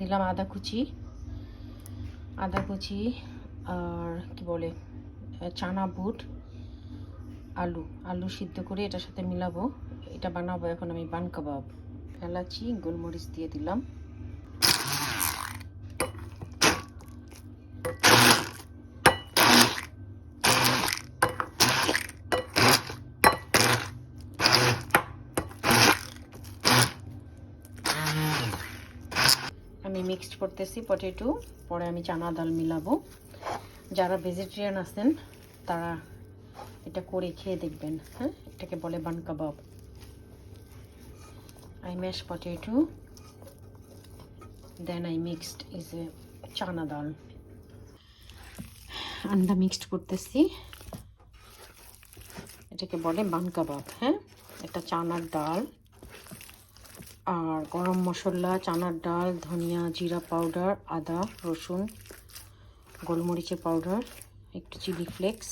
দিলাম আদা কুচি আর কি বলে চানা বুট, আলু সিদ্ধ করে এটার সাথে মিলাবো। এটা বানাবো এখন আমি বান কাবাব। এলাচি গোলমরিচ দিয়ে দিলাম। আমি মিক্সড করতেছি পটেটো, পরে আমি চানা ডাল মিলাবো। যারা ভেজিটেরিয়ান আছেন তারা এটা করে খেয়ে দেখবেন। হ্যাঁ, এটাকে বলে বান কাবাব। I mashed potato, then I mixed is a chana dal. আন্ডা মিক্সড করতেছি, এটাকে বলে বান কাবাব। হ্যাঁ, এটা চানার ডাল আর গরম মশলা, চানার ডাল, ধনিয়া জিরা পাউডার, আদা রসুন, গোলমরিচের পাউডার, একটু চিলি ফ্লেক্স,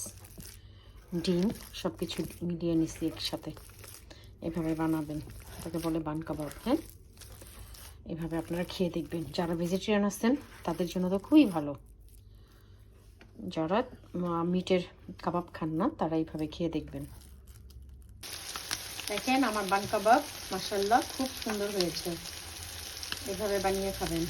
ডিম সব কিছু মিলিয়ে নিচ্ছি একসাথে। এভাবে বানাবেন, এটাকে বলে বান কাবাব। হ্যাঁ, এভাবে আপনারা খেয়ে দেখবেন। যারা ভেজিটেরিয়ান আছেন তাদের জন্য তো খুবই ভালো। যারা মিটের কাবাব খান না তারা এইভাবে খেয়ে দেখবেন। দেখেন আমার বান কাবাব মাশাআল্লাহ খুব সুন্দর হয়েছে। এভাবে বানিয়ে খাবেন।